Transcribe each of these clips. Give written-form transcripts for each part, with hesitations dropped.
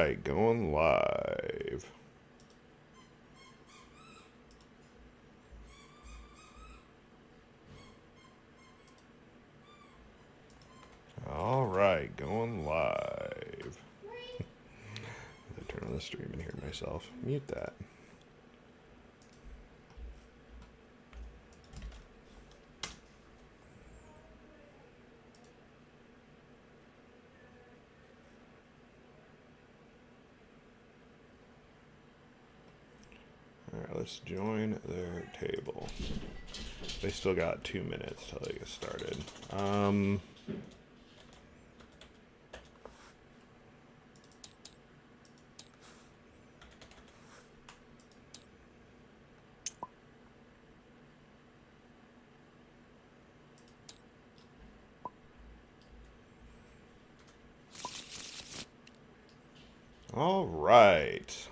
right, going live. All right, going live. I turn on the stream and hear myself. Mute that. All right, let's join their table. They still got 2 minutes till they get started. All right.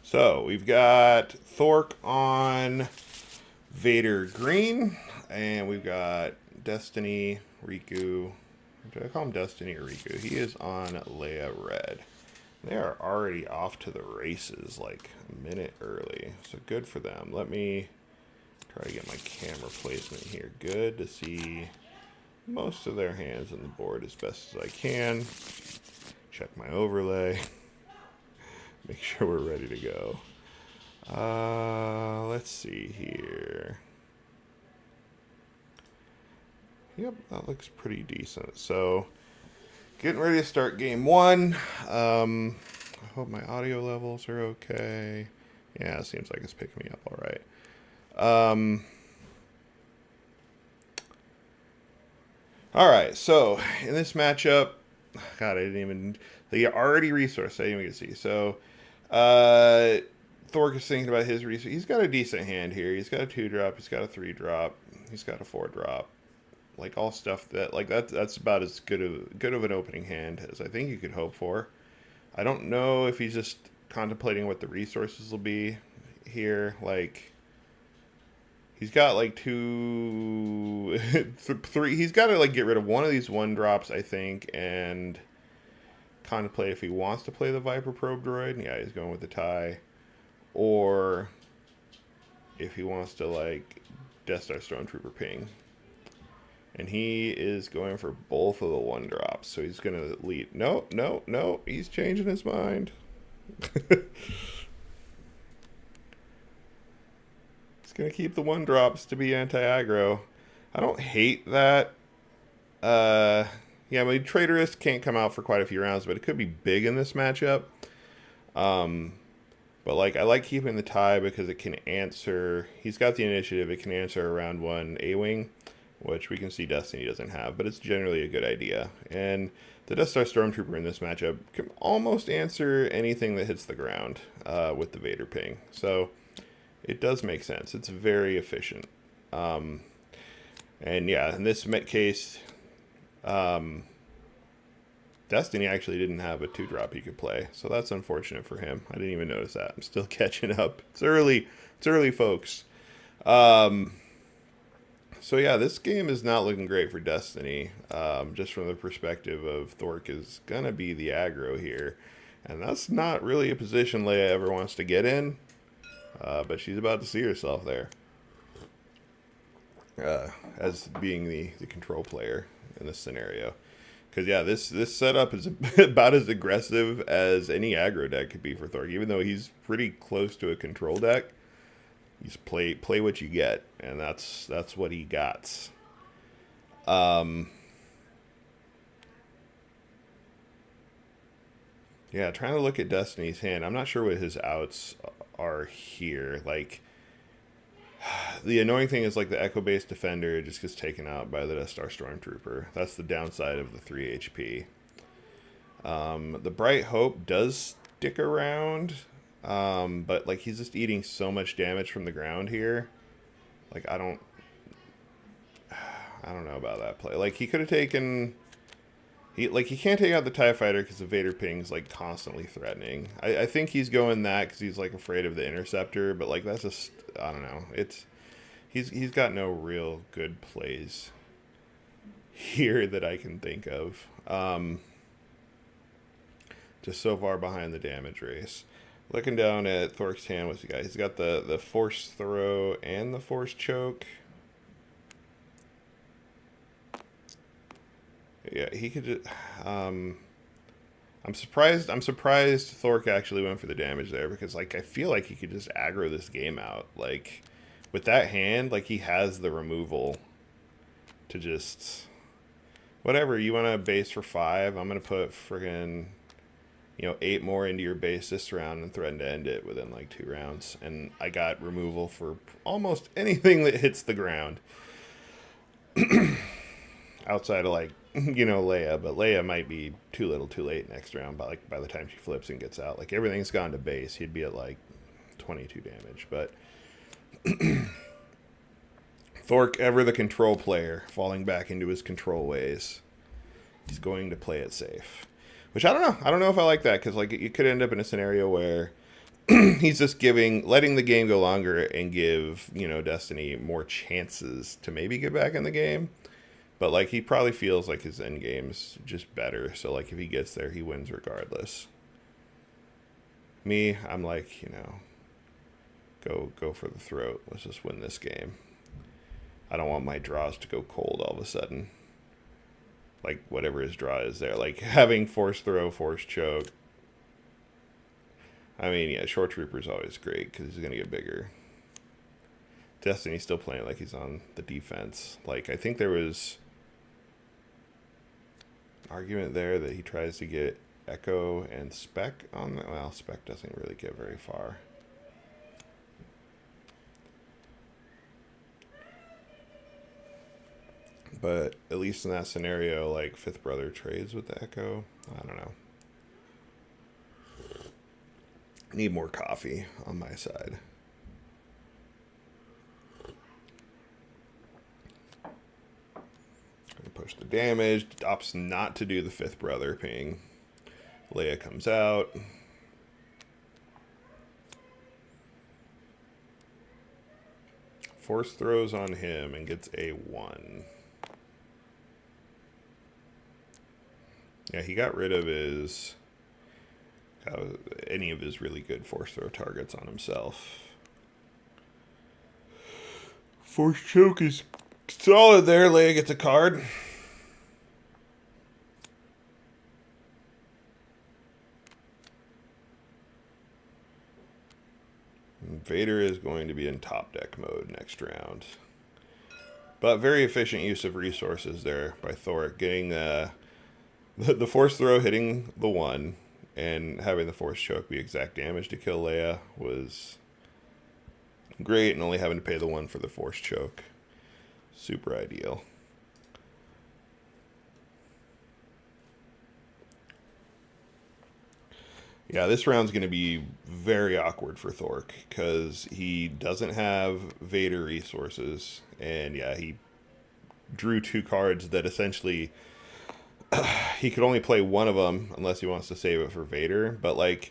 So we've got Thorrk on Vader Green, and we've got DestinyRiku. Do I call him Destiny or Riku? He is on Leia Red. They are already off to the races like a minute early, so good for them. Let me try to get my camera placement here. Good to see most of their hands on the board as best as I can. Check my overlay. Make sure we're ready to go. Let's see here. Yep, that looks pretty decent. So, getting ready to start game one. I hope my audio levels are okay. Yeah, it seems like it's picking me up all right. All right, so in this matchup, God, I didn't even. They already resourced. I didn't even see. So, Thorrk is thinking about his resource. He's got a decent hand here. He's got a 2-drop. He's got a 3-drop. He's got a 4-drop. Like all stuff that that's about as good of an opening hand as I think you could hope for. I don't know if he's just contemplating what the resources will be here. Like he's got like 2, 3. He's got to like get rid of one of these 1-drops, I think, and contemplate if he wants to play the Viper Probe droid. Yeah, he's going with the tie. Or if he wants to like Death Star Stormtrooper ping. And he is going for both of the 1-drops. So he's going to lead. No. He's changing his mind. He's going to keep the 1-drops to be anti-aggro. I don't hate that. Yeah, I mean, Traitorous can't come out for quite a few rounds, but it could be big in this matchup. But like, I like keeping the tie because it can answer. He's got the initiative. It can answer a round 1 A-Wing, which we can see Destiny doesn't have, but it's generally a good idea. And the Death Star Stormtrooper in this matchup can almost answer anything that hits the ground with the Vader ping. So it does make sense. It's very efficient. And yeah, in this case, Destiny actually didn't have a 2-drop he could play, so that's unfortunate for him. I didn't even notice that. I'm still catching up. It's early, folks. So yeah, this game is not looking great for Destiny, just from the perspective of Thorrk is gonna be the aggro here, and that's not really a position Leia ever wants to get in, but she's about to see herself there, as being the control player in this scenario. Because, yeah, this setup is about as aggressive as any aggro deck could be for Thorrk. Even though he's pretty close to a control deck, he's play what you get, and that's what he got. Yeah, trying to look at Destiny's hand. I'm not sure what his outs are here. Like, the annoying thing is, like, the Echo-based Defender just gets taken out by the Death Star Stormtrooper. That's the downside of the 3 HP. The Bright Hope does stick around, but, like, he's just eating so much damage from the ground here. Like, I don't know about that play. Like, he could have taken... He can't take out the TIE Fighter because the Vader ping's, like, constantly threatening. I think he's going that because he's, like, afraid of the Interceptor, but, like, that's just... I don't know. He's got no real good plays here that I can think of. Just so far behind the damage race. Looking down at Thorrk's hand, what's he got? He's got the force throw and the force choke. Yeah, he could. I'm surprised. I'm surprised Thorrk actually went for the damage there because, like, I feel like he could just aggro this game out. Like, with that hand, like, he has the removal to just whatever you want to base for 5. I'm gonna put friggin' 8 more into your base this round and threaten to end it within like 2 rounds. And I got removal for almost anything that hits the ground. Outside of like, Leia, but Leia might be too little too late next round. But like by the time she flips and gets out, like everything's gone to base. He'd be at like 22 damage. But Thorrk, ever the control player, falling back into his control ways. He's going to play it safe. Which I don't know. I don't know if I like that because like you could end up in a scenario where he's just letting the game go longer and give Destiny more chances to maybe get back in the game. But like he probably feels like his end game's just better. So like if he gets there, he wins regardless. Me, I'm like go for the throat. Let's just win this game. I don't want my draws to go cold all of a sudden. Like, whatever his draw is there. Like, having force throw, force choke. I mean, yeah, short trooper's always great because he's going to get bigger. Destiny's still playing like he's on the defense. Like, I think there was an argument there that he tries to get Echo and Spec on that. Well, Spec doesn't really get very far. But at least in that scenario, like, Fifth Brother trades with the Echo. I don't know. Need more coffee on my side. Gonna push the damage. Opts not to do the Fifth Brother ping. Leia comes out. Force throws on him and gets a 1. Yeah, he got rid of any of his really good force throw targets on himself. Force choke is solid there. Leia gets a card. Vader is going to be in top deck mode next round. But very efficient use of resources there by Thorrk. Getting the force throw hitting the 1 and having the force choke be exact damage to kill Leia was great, and only having to pay the 1 for the force choke. Super ideal. Yeah, this round's going to be very awkward for Thorrk because he doesn't have Vader resources, and yeah, he drew 2 cards that essentially he could only play one of them unless he wants to save it for Vader, but like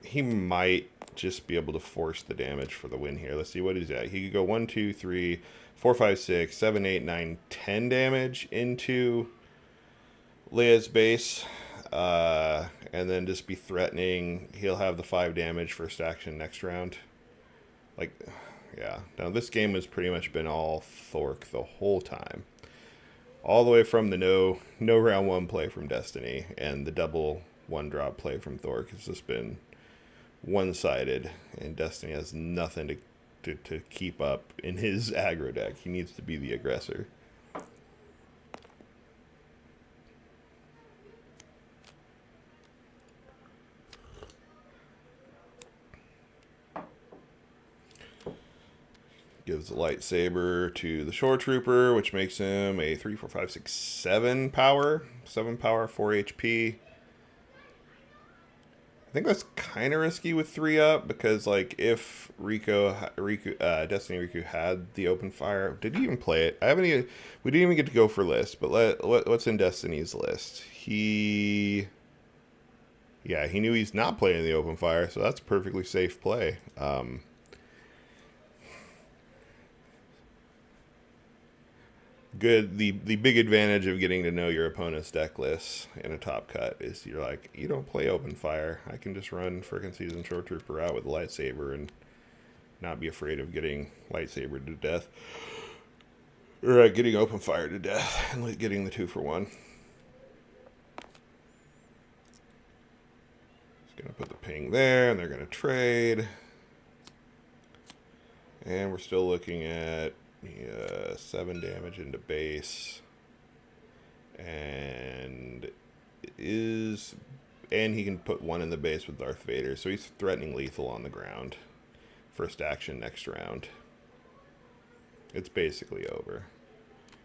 he might just be able to force the damage for the win here. Let's see what he's at. He could go 1, 2, 3, 4, 5, 6, 7, 8, 9, 10 damage into Leia's base, and then just be threatening. He'll have the 5 damage first action next round. Like, yeah. Now this game has pretty much been all Thorrk the whole time. All the way from the no round 1 play from Destiny and the double 1-drop play from Thorrk has just been one-sided, and Destiny has nothing to keep up in his aggro deck. He needs to be the aggressor. Gives the lightsaber to the shore trooper, which makes him a 3, 4, 5, 6, 7 power. 7 power, 4 HP. I think that's kind of risky with 3 up because, like, if DestinyRiku had the open fire, did he even play it? We didn't even get to go for list, but what's in Destiny's list? Yeah, he knew he's not playing the open fire, so that's a perfectly safe play. the big advantage of getting to know your opponent's deck list in a top cut is you're like, you don't play open fire. I can just run frickin' Seasoned Short Trooper out with a lightsaber and not be afraid of getting lightsabered to death. Or getting open fire to death and getting the 2-for-1. Just gonna put the ping there, and they're gonna trade. And we're still looking at 7 damage into base. And he can put 1 in the base with Darth Vader, so he's threatening lethal on the ground. First action next round. It's basically over.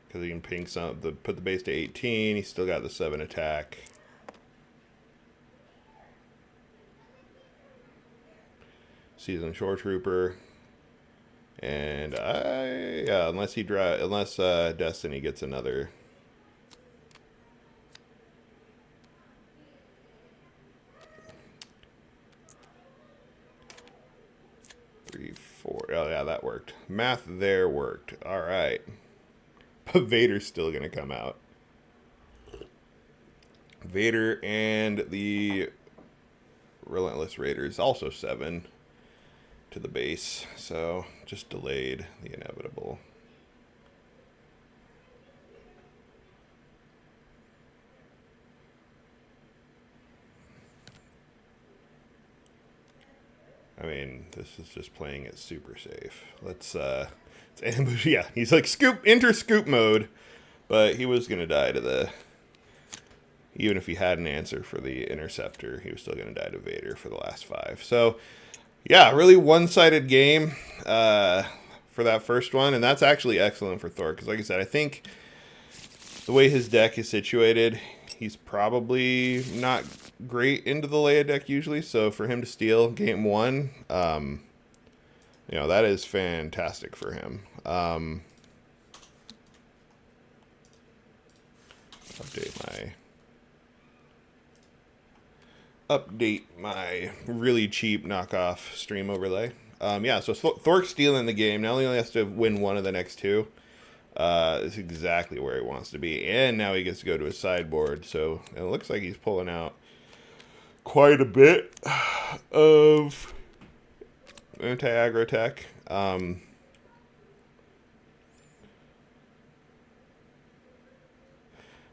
Because he can ping put the base to 18, he's still got the 7 attack. Seasoned Shore Trooper. And unless Destiny gets another 3, 4. Oh yeah, that worked. Math there worked. All right, but Vader's still gonna come out. Vader and the Relentless Raiders also 7 to the base, so just delayed the inevitable. I mean, this is just playing it super safe. Let's ambush. Yeah, he's like enter scoop mode, but he was gonna die to the. Even if he had an answer for the interceptor, he was still gonna die to Vader for the last 5. So, yeah, really one-sided game for that first one, and that's actually excellent for Thorrk because, like I said, I think the way his deck is situated, he's probably not great into the Leia deck usually, so for him to steal game 1, that is fantastic for him. Update my really cheap knockoff stream overlay. So Thork's stealing the game. Now he only has to win 1 of the next 2. It's exactly where he wants to be. And now he gets to go to his sideboard. So it looks like he's pulling out quite a bit of anti-aggro tech.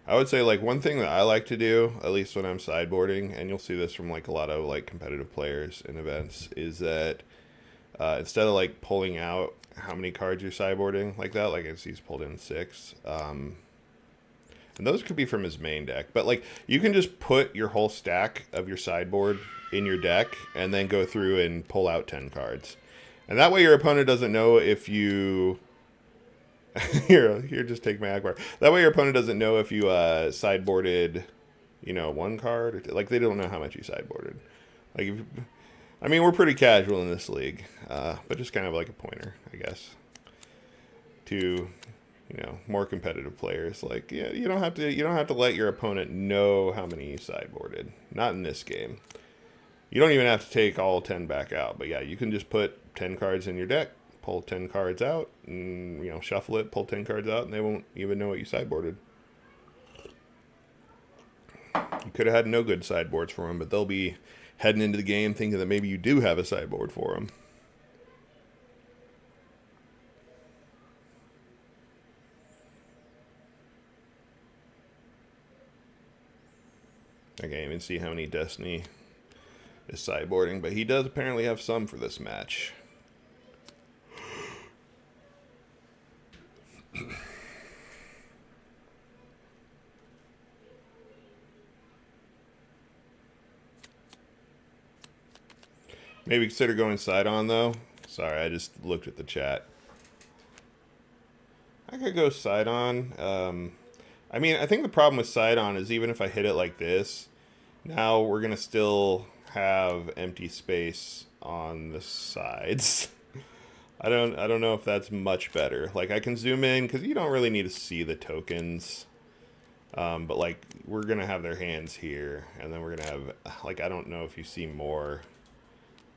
I would say, like, one thing that I like to do, at least when I'm sideboarding, and you'll see this from, like, a lot of, like, competitive players in events, is that instead of, like, pulling out how many cards you're sideboarding like that, like, as he's pulled in 6, and those could be from his main deck, but, like, you can just put your whole stack of your sideboard in your deck and then go through and pull out 10 cards. And that way your opponent doesn't know if you... here, just take my Akbar. That way your opponent doesn't know if you sideboarded, 1 card. Like, they don't know how much you sideboarded. Like, we're pretty casual in this league, but just kind of like a pointer, I guess, to, more competitive players. Like, yeah, you don't have to let your opponent know how many you sideboarded. Not in this game. You don't even have to take all 10 back out, but yeah, you can just put 10 cards in your deck, pull 10 cards out, and, shuffle it, pull 10 cards out, and they won't even know what you sideboarded. You could have had no good sideboards for them, but they'll be heading into the game thinking that maybe you do have a sideboard for them. I can't even see how many Destiny is sideboarding, but he does apparently have some for this match. Maybe consider going side on, though. Sorry, I just looked at the chat. I could go side on. I think the problem with side on is even if I hit it like this, now we're going to still have empty space on the sides. I don't know if that's much better. Like, I can zoom in because you don't really need to see the tokens. But, like, we're going to have their hands here. And then we're going to have, like, I don't know if you see more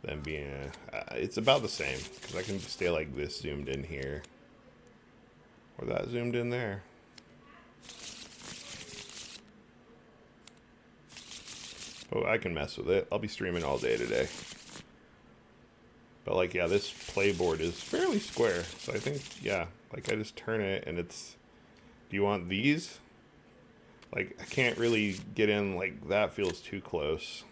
than being it's about the same. Because I can stay like this zoomed in here. Or that zoomed in there. Oh, I can mess with it. I'll be streaming all day today. But, like, yeah, this playboard is fairly square. So I think, yeah, like, I just turn it and it's... Do you want these? Like, I can't really get in, like, that feels too close.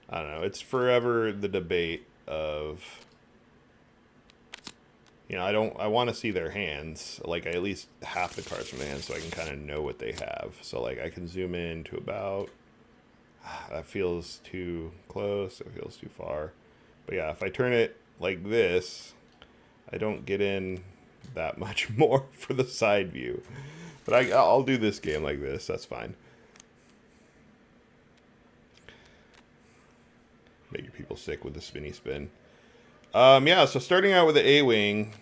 I don't know. It's forever the debate of... You know, I want to see their hands, like at least half the cards from the hand so I can kind of know what they have. So like I can zoom in to about, that feels too close, that feels too far. But yeah, if I turn it like this, I don't get in that much more for the side view. But I'll do this game like this, that's fine. Making people sick with the spinny spin. Yeah, so starting out with the A-Wing,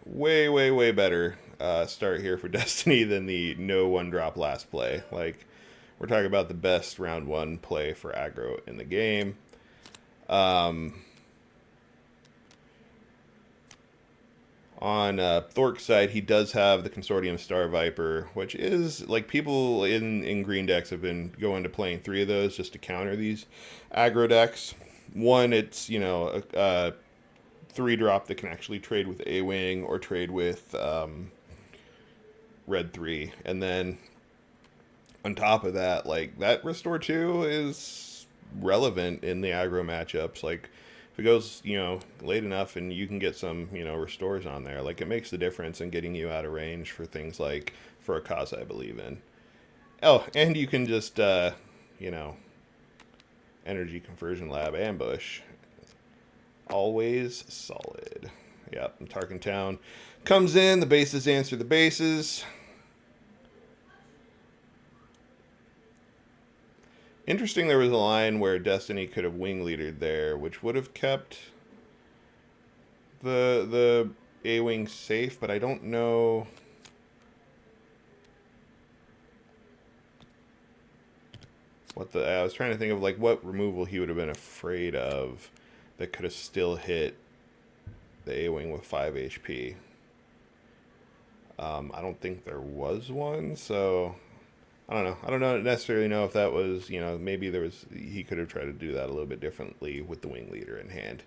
way better start here for Destiny than the no one drop last play. Like, we're talking about the best round one play for aggro in the game. On Thorrk's side, he does have the Consortium Star Viper, which is, like, people in green decks have been going to playing 3 of those just to counter these aggro decks. One, it's, you know, 3-drop that can actually trade with A-Wing or trade with Red 3. And then on top of that, like, that Restore 2 is relevant in the aggro matchups. Like, if it goes, you know, late enough and you can get some, you know, restores on there, like, it makes the difference in getting you out of range for things like, for a cause I believe in. Oh, and you can just, you know, Energy Conversion Lab ambush. Always solid. Yep, Tarkin Town comes in, the bases answer the bases. Interesting, there was a line where Destiny could have wing leadered there, which would have kept the A-Wing safe, but I don't know... I was trying to think of, like, what removal he would have been afraid of that could have still hit the A-Wing with 5 HP. I don't think there was one, so I don't know. I don't necessarily know if that was, you know, maybe there was, he could have tried to do that a little bit differently with the wing leader in hand.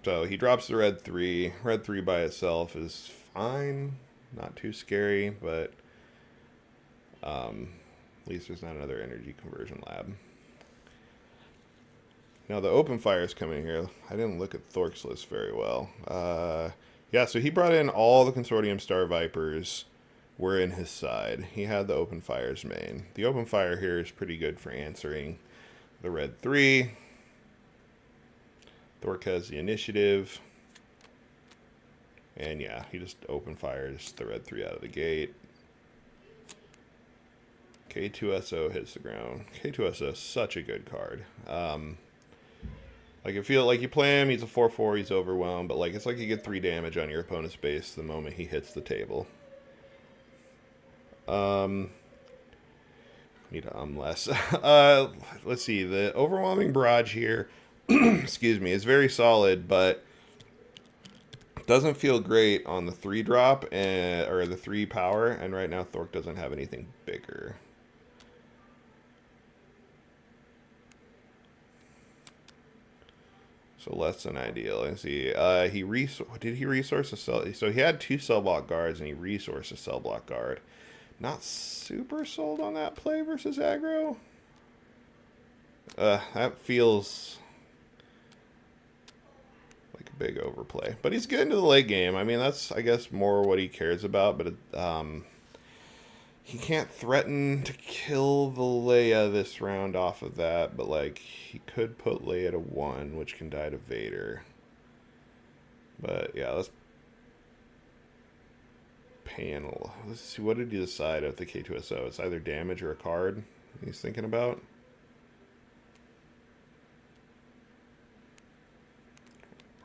So he drops the red 3. Red 3 by itself is fine, not too scary, but at least there's not another energy conversion lab. Now the open fire is coming here. I didn't look at Thorrk's list very well. Yeah, so he brought in all the Consortium Star Vipers were in his side. He had the open fires main. The open fire here is pretty good for answering the red 3. Thorrk has the initiative. And yeah, he just open fires the red 3 out of the gate. K2SO hits the ground. K2SO is such a good card. Like, I feel like you play him, he's a 4/4, he's overwhelmed, but like it's like you get 3 damage on your opponent's base the moment he hits the table. Need to less. Let's see, the overwhelming barrage here, excuse me, is very solid, but doesn't feel great on the 3-drop or the 3 power, and right now Thorrk doesn't have anything bigger. So less than ideal. Let's see. Did he resource a cell? So he had 2 cell block guards, and he resourced a cell block guard. Not super sold on that play versus aggro. That feels like a big overplay. But he's good into the late game. I mean, that's, I guess, more what he cares about. But he can't threaten to kill the Leia this round off of that. But, like, he could put Leia to 1, which can die to Vader. But, yeah, let's panel. Let's see, what did he decide at the K2SO? It's either damage or a card he's thinking about.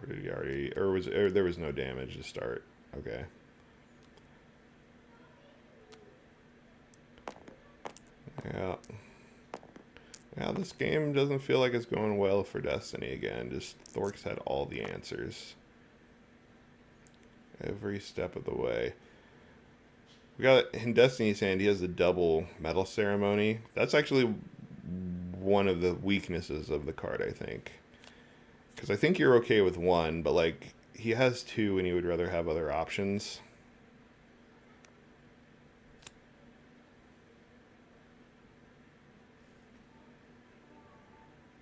Or did he already, or there was no damage to start. Okay. Yeah. Yeah, this game doesn't feel like it's going well for Destiny again. Just Thorrk's had all the answers. Every step of the way. We got in Destiny's hand, he has the double metal ceremony. That's actually one of the weaknesses of the card, I think. Because I think you're okay with one, but like he has two and he would rather have other options.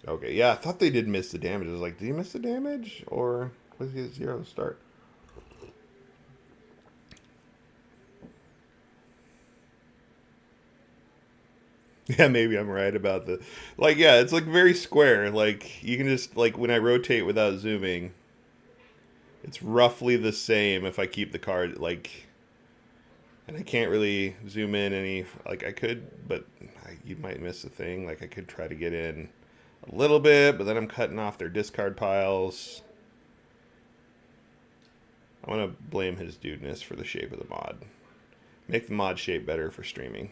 Okay, yeah, I thought they did miss the damage. I was like, did he miss the damage? Or was he at 0 to start? Yeah, maybe I'm right about the like yeah, it's like very square. Like you can just like when I rotate without zooming, it's roughly the same if I keep the card like and I can't really zoom in any like I could, but you might miss a thing. Like I could try to get in a little bit, but then I'm cutting off their discard piles. I want to blame his dudeness for the shape of the mod. Make the mod shape better for streaming.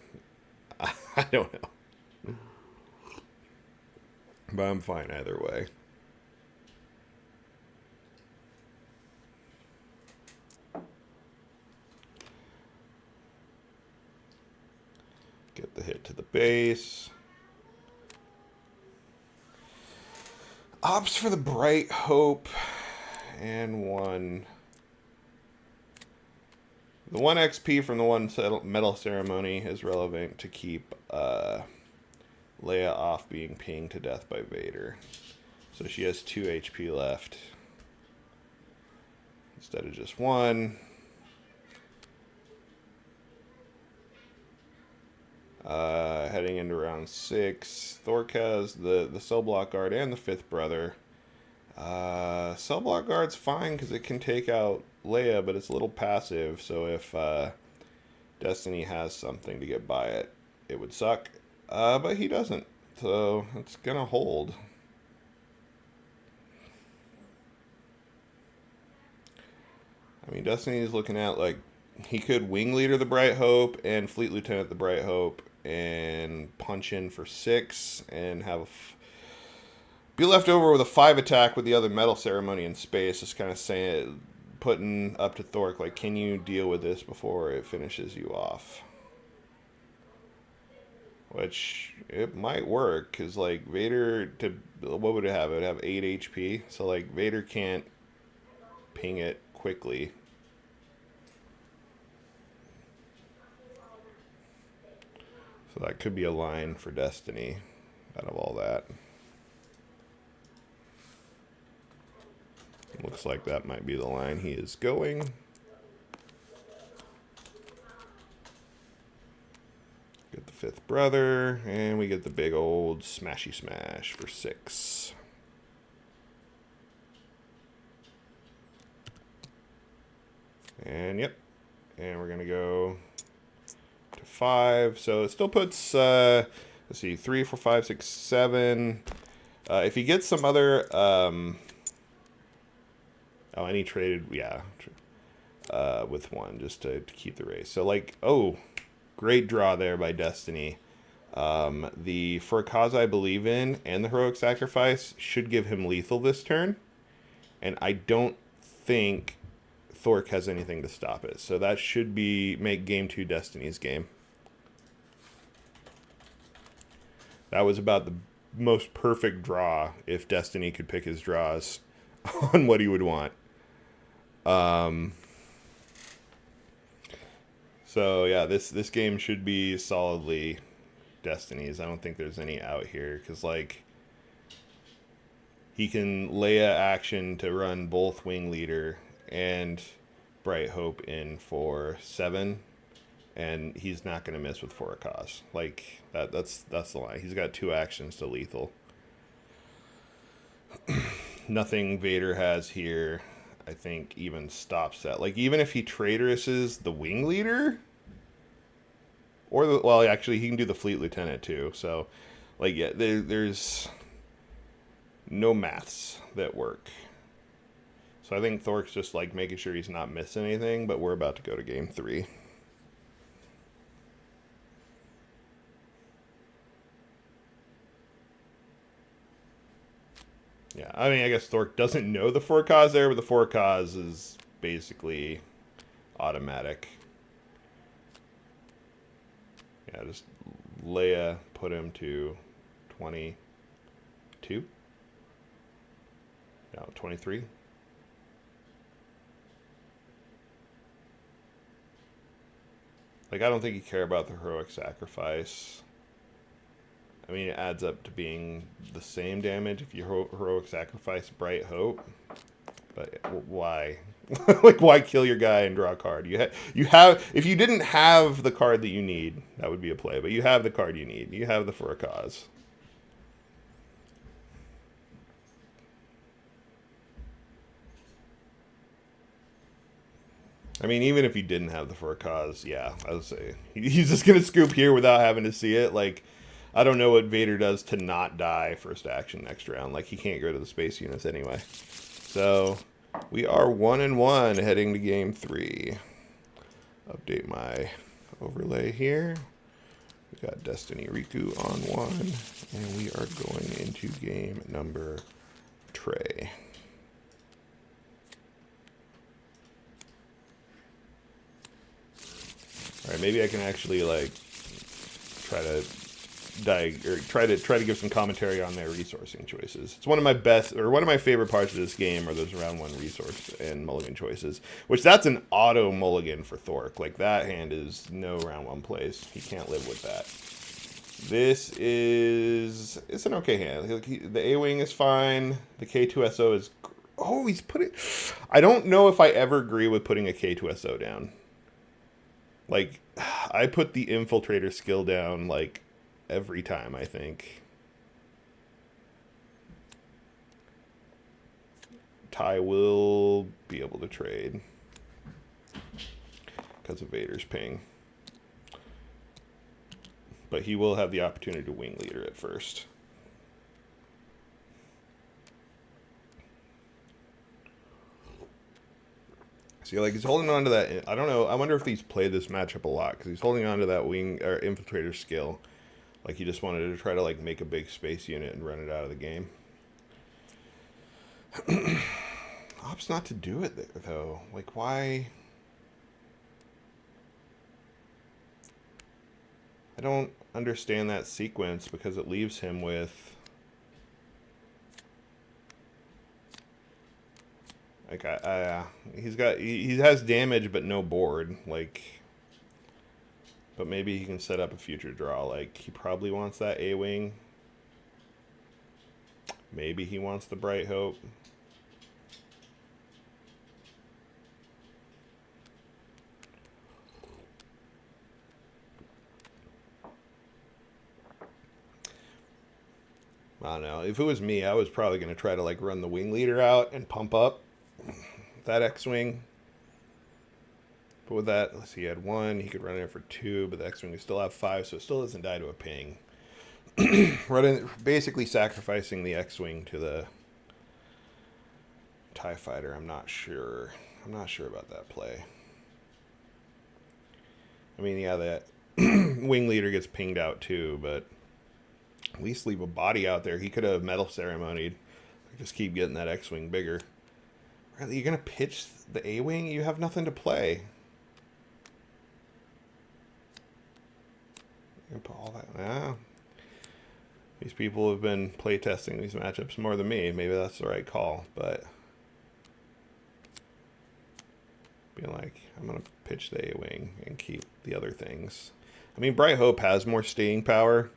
I don't know. But I'm fine either way. Get the hit to the base. Opts for the Bright Hope and one. The 1 XP from the 1 metal ceremony is relevant to keep Leia off being pinged to death by Vader. So she has 2 HP left instead of just 1. Heading into round 6, Thorrk has the cell block guard and the 5th brother. Cell block guard's fine because it can take out Leia, but it's a little passive. So if Destiny has something to get by it, it would suck. But he doesn't, so it's gonna hold. I mean, Destiny's looking at like he could wing leader the Bright Hope and fleet lieutenant the Bright Hope and punch in for 6 and have be left over with a 5 attack with the other metal ceremony in space. Just kind of saying, putting up to Thorrk like, can you deal with this before it finishes you off? Which it might work because like Vader to what would it have? It would have 8 HP, so like Vader can't ping it quickly. So that could be a line for Destiny out of all that. Looks like that might be the line he is going. Get the 5th brother, and we get the big old smashy smash for 6. And yep, and we're gonna go to 5. So it still puts let's see, 3, 4, 5, 6, 7. If he gets some other oh, and he traded, yeah, with 1 just to keep the race. So like, oh, great draw there by Destiny. The For a Cause I Believe In and the Heroic Sacrifice should give him lethal this turn, and I don't think Thorrk has anything to stop it. So that should make game 2 Destiny's game. That was about the most perfect draw if Destiny could pick his draws on what he would want. So yeah, this game should be solidly Destiny's. I don't think there's any out here because like he can Leia action to run both Wing Leader and Bright Hope in for 7, and he's not going to miss with For a Cause. Like that's the line. He's got 2 actions to lethal. Nothing Vader has here, I think, even stops that. Like even if he traitorous's the Wing Leader, or the well, actually he can do the Fleet Lieutenant too. So like yeah, there's no maths that work. So I think Thorrk's just like making sure he's not missing anything, but we're about to go to game 3. Yeah, I mean, I guess Thorrk doesn't know the For a Cause there, but the For a Cause is basically automatic. Yeah, just Leia put him to 22. No, 23. Like, I don't think you care about the heroic sacrifice. I mean, it adds up to being the same damage if you heroic sacrifice Bright Hope. But why? Like, why kill your guy and draw a card? You have if you didn't have the card that you need, that would be a play. But you have the card you need. You have the For a Cause. I mean, even if he didn't have the For a Cause, yeah, I would say he's just gonna scoop here without having to see it. Like, I don't know what Vader does to not die first action next round. Like, he can't go to the space units anyway. So we are 1-1 heading to game 3. Update my overlay here. We got DestinyRiku on 1, and we are going into game number 3. All right, maybe I can actually like try to give some commentary on their resourcing choices. It's one of my favorite parts of this game are those round 1 resource and mulligan choices. Which that's an auto mulligan for Thorrk. Like, that hand is no round 1 plays. He can't live with that. It's an okay hand. The A-wing is fine. The K2SO is. Oh, he's put it. I don't know if I ever agree with putting a K2SO down. Like, I put the infiltrator skill down, like, every time, I think. Ty will be able to trade because of Vader's ping. But he will have the opportunity to wing leader at first. See, like, he's holding on to that. I don't know. I wonder if he's played this matchup a lot because he's holding on to that wing or infiltrator skill. Like, he just wanted to try to, like, make a big space unit and run it out of the game. Opts not to do it, though. Like, why? I don't understand that sequence because it leaves him with. Like, he has damage but no board. Like, but maybe he can set up a future draw. Like, he probably wants that A-wing. Maybe he wants the Bright Hope. I don't know. If it was me, I was probably going to try to, like, run the wing leader out and pump up that X-wing. But with that, let's see, he had 1. He could run it for 2, but the X-wing would still have 5, so it still doesn't die to a ping. Basically sacrificing the X-wing to the TIE fighter. I'm not sure about that play. I mean, yeah, that wing leader gets pinged out too, but at least leave a body out there. He could have metal ceremonied. Just keep getting that X-wing bigger. Really, you're gonna pitch the A-wing? You have nothing to play. You put all that. Yeah. These people have been playtesting these matchups more than me. Maybe that's the right call, but being like, I'm gonna pitch the A-wing and keep the other things. I mean, Bright Hope has more staying power.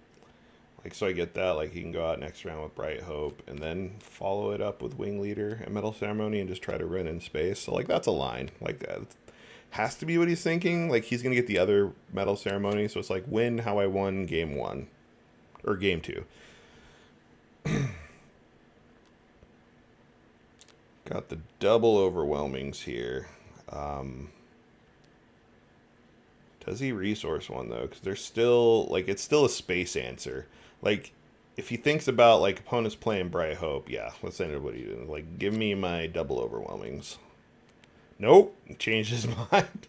Like, so I get that. Like, he can go out next round with Bright Hope and then follow it up with Wing Leader and Metal Ceremony and just try to run in space. So, like, that's a line. Like, that has to be what he's thinking. Like, he's going to get the other Metal Ceremony. So it's like, win how I won game 1. Or game 2. Got the double overwhelmings here. Does he resource one, though? Because there's still, like, it's still a space answer. Like, if he thinks about, like, opponents playing Bright Hope, yeah, let's end it what he did. Like, give me my double overwhelmings. Nope, changed his mind.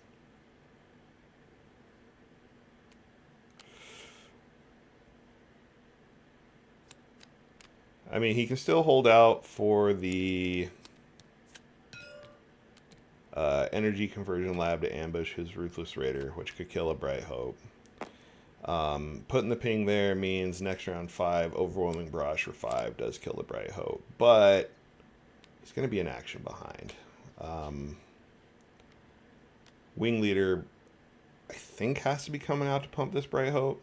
I mean, he can still hold out for the energy conversion lab to ambush his Ruthless Raider, which could kill a Bright Hope. Putting the ping there means next round 5, Overwhelming Barrage for 5 does kill the Bright Hope. But he's going to be an action behind. Wing Leader, I think, has to be coming out to pump this Bright Hope.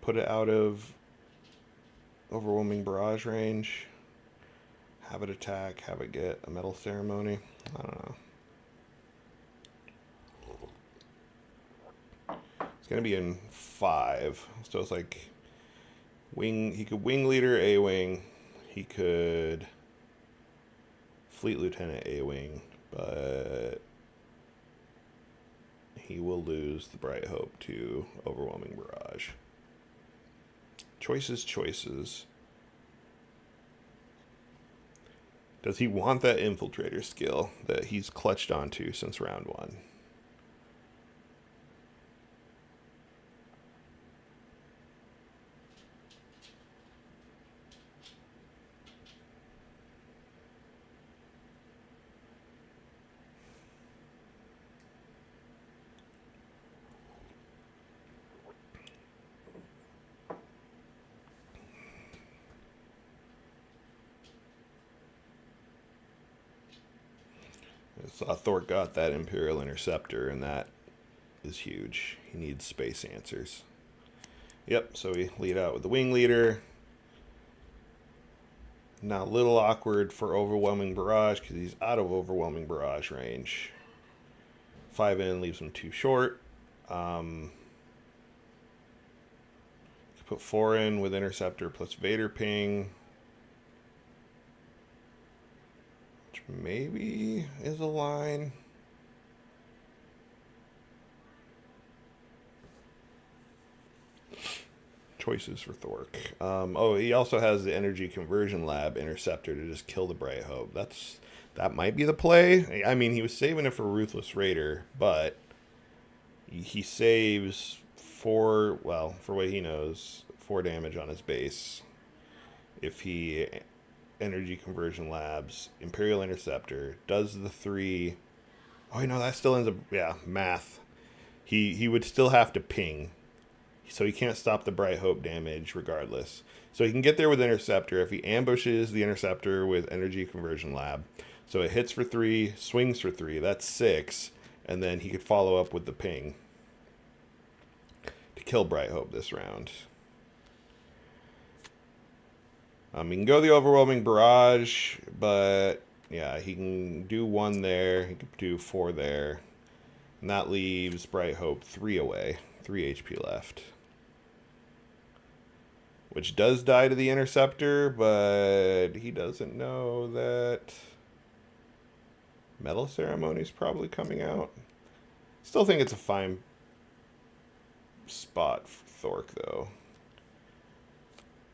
Put it out of Overwhelming Barrage range. Have it attack. Have it get a Metal Ceremony. I don't know. It's going to be in 5. So it's like Wing. He could Wing Leader A-Wing. He could Fleet Lieutenant A-Wing. But he will lose the Bright Hope to Overwhelming Barrage. Choices, choices. Does he want that Infiltrator skill that he's clutched onto since round 1? So Thorrk got that Imperial Interceptor, and that is huge. He needs space answers. Yep, so we lead out with the Wing Leader. Now a little awkward for Overwhelming Barrage because he's out of Overwhelming Barrage range. 5 in leaves him too short. Put 4 in with Interceptor plus Vader Ping. Maybe is a line. Choices for Thorrk. Oh, he also has the Energy Conversion Lab Interceptor to just kill the Bright Hope. That might be the play. I mean, he was saving it for Ruthless Raider, but he saves 4, well, for what he knows, 4 damage on his base if he Energy Conversion Labs, Imperial Interceptor, does the 3. Oh, no, that still ends up, yeah, math. He would still have to ping. So he can't stop the Bright Hope damage regardless. So he can get there with Interceptor if he ambushes the Interceptor with Energy Conversion Lab. So it hits for 3, swings for 3, that's 6. And then he could follow up with the ping to kill Bright Hope this round. He can go the Overwhelming Barrage, but yeah, he can do 1 there. He can do 4 there. And that leaves Bright Hope 3 away. 3 HP left. Which does die to the Interceptor, but he doesn't know that Metal Ceremony is probably coming out. Still think it's a fine spot for Thorrk, though.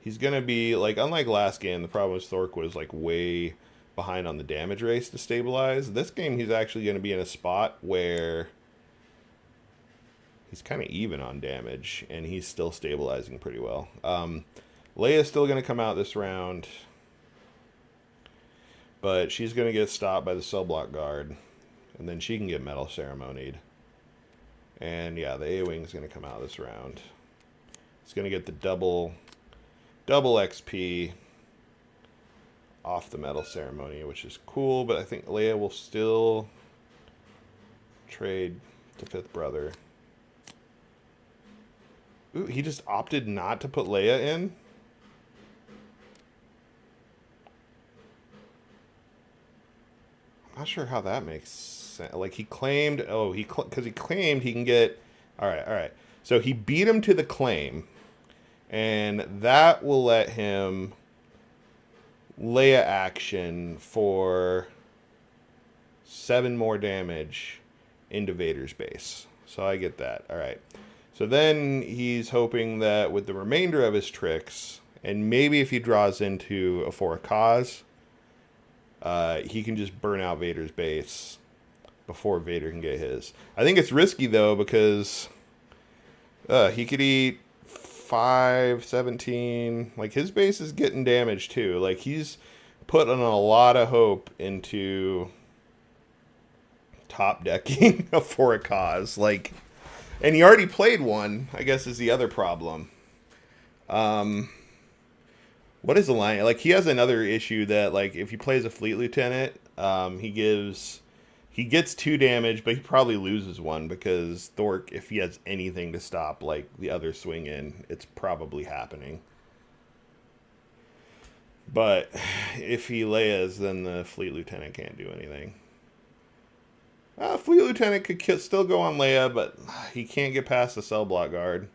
He's going to be, like, unlike last game, the problem with Thorrk was, like, way behind on the damage race to stabilize. This game, he's actually going to be in a spot where he's kind of even on damage, and he's still stabilizing pretty well. Leia's still going to come out this round, but she's going to get stopped by the Cell Block Guard, and then she can get Metal Ceremonied. And, yeah, the A-Wing's going to come out this round. It's going to get the double XP off the Metal Ceremony, which is cool, but I think Leia will still trade to 5th Brother. Ooh, he just opted not to put Leia in? I'm not sure how that makes sense. Like, he claimed, because he claimed he can get, all right. So he beat him to the claim. And that will let him Leia action for 7 more damage into Vader's base. So I get that. All right. So then he's hoping that with the remainder of his tricks, and maybe if he draws into a For a Cause, he can just burn out Vader's base before Vader can get his. I think it's risky, though, because he could eat 5, 17. Like, his base is getting damaged, too. Like, he's putting a lot of hope into top decking For a Cause. Like, And he already played one, I guess, is the other problem. Um, what is the line? Like, he has another issue that, like, if he plays a Fleet Lieutenant, he gets 2 damage, but he probably loses one because Thorrk, if he has anything to stop, like, the other swing in, it's probably happening. But if he Leia's, then the Fleet Lieutenant can't do anything. Fleet Lieutenant could still go on Leia, but he can't get past the cell block guard.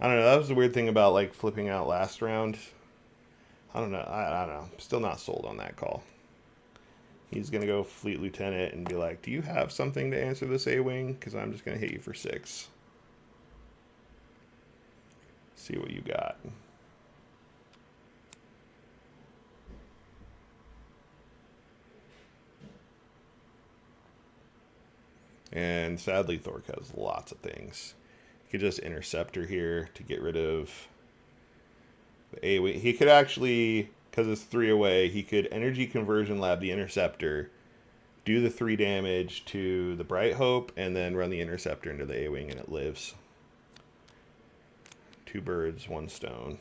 I don't know. That was the weird thing about like flipping out last round. I don't know. I don't know. Still not sold on that call. He's going to go Fleet Lieutenant and be like, do you have something to answer this A-Wing? Because I'm just going to hit you for 6. See what you got. And sadly, Thorrk has lots of things. He could just Interceptor here to get rid of the A-Wing. He could actually, because it's 3 away, he could Energy Conversion Lab the Interceptor, do the 3 damage to the Bright Hope, and then run the Interceptor into the A-Wing, and it lives. 2 birds, 1 stone.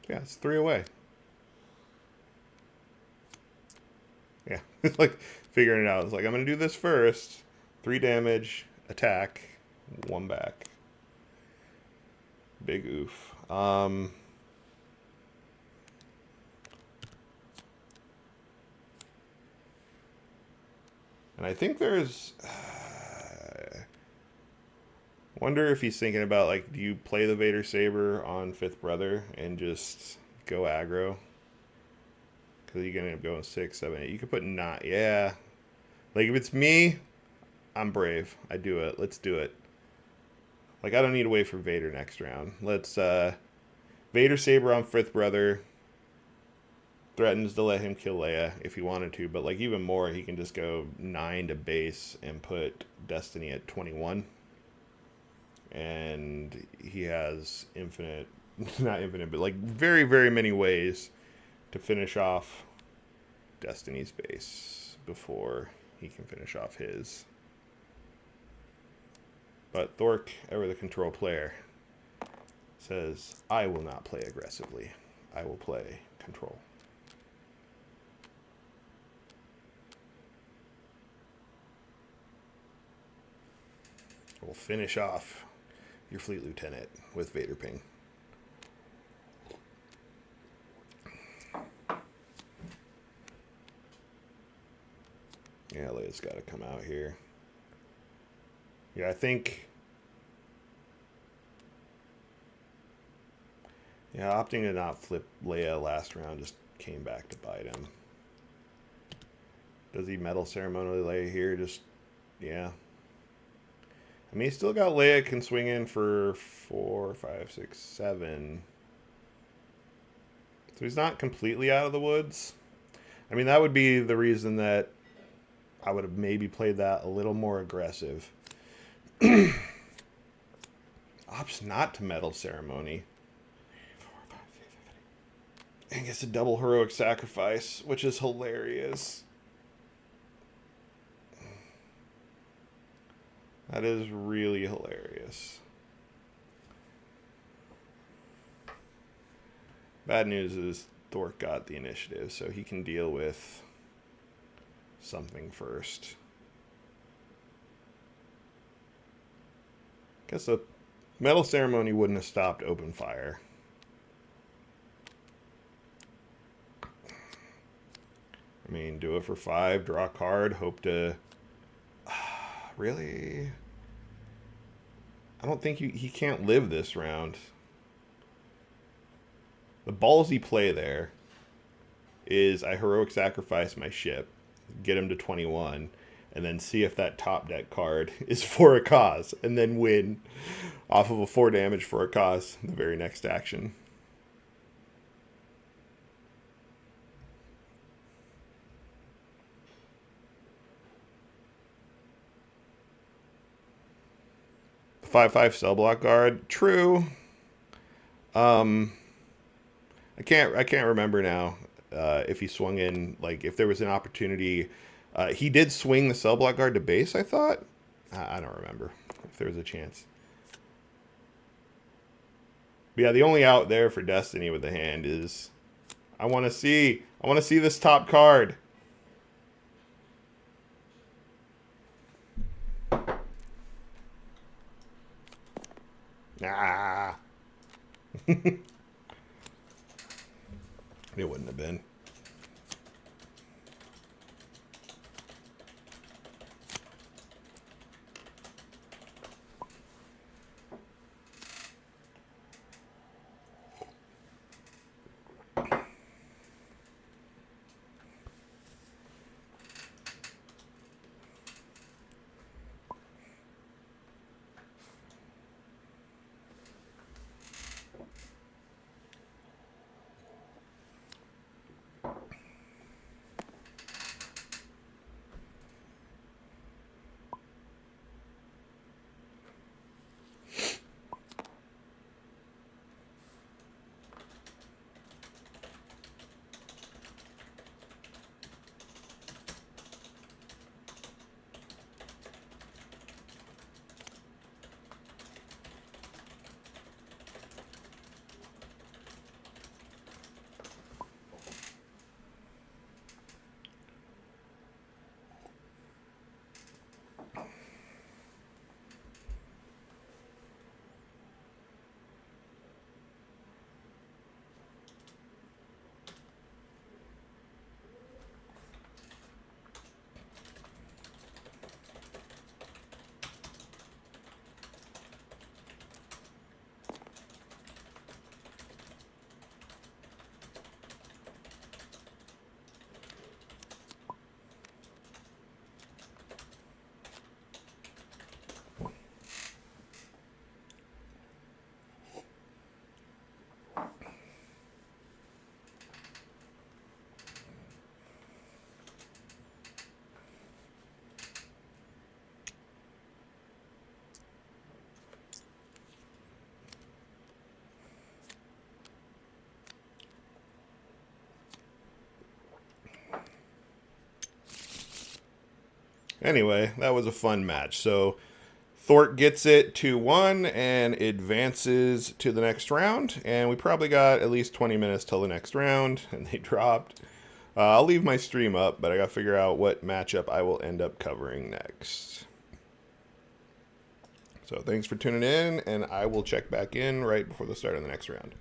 Yeah, it's 3 away. Yeah, it's like figuring it out. It's like, I'm going to do this first. 3 damage, attack, 1 back. Big oof. And I think there's... wonder if he's thinking about, like, do you play the Vader Saber on 5th Brother and just go aggro? Because you're going to end up going 6, 7, 8. You could put 9. Yeah. Like, if it's me, I'm brave. I do it. Let's do it. Like, I don't need to wait for Vader next round. Let's, Vader Saber on 5th Brother. Threatens to let him kill Leia if he wanted to. But, like, even more, he can just go 9 to base and put Destiny at 21. And he has infinite, not infinite, but, like, very, very many ways to finish off Destiny's base before he can finish off his. But Thorrk, ever the control player, says, I will not play aggressively. I will play control. We'll finish off your Fleet Lieutenant with Vader Ping. Yeah, Leia's got to come out here. Yeah, I think... yeah, opting to not flip Leia last round just came back to bite him. Does he Metal Ceremonially Leia here? Just, yeah. I mean, he's still got Leia can swing in for 4, 5, 6, 7. So he's not completely out of the woods. I mean, that would be the reason that I would have maybe played that a little more aggressive. Opts not to Metal Ceremony. 4, 5, 6, 7, 8. And gets a double heroic sacrifice, which is hilarious. That is really hilarious. Bad news is Thorrk got the initiative, so he can deal with something first. Guess the Metal Ceremony wouldn't have stopped open fire. I mean, do it for 5, draw a card, hope to... really? I don't think he can't live this round. The ballsy play there is I heroic sacrifice my ship, get him to 21, and then see if that top deck card is for a cause, and then win off of a 4 damage for a cause the very next action. The 5/5 cell block guard, true. I can't remember now. if he swung in, like if there was an opportunity. He did swing the cell block guard to base, I thought. I don't remember if there was a chance. But yeah, the only out there for Destiny with the hand is I want to see this top card. Ah. It wouldn't have been. Anyway, that was a fun match. So Thorrk gets it 2-1 and advances to the next round. And we probably got at least 20 minutes till the next round, and they dropped. I'll leave my stream up, but I got to figure out what matchup I will end up covering next. So thanks for tuning in, and I will check back in right before the start of the next round.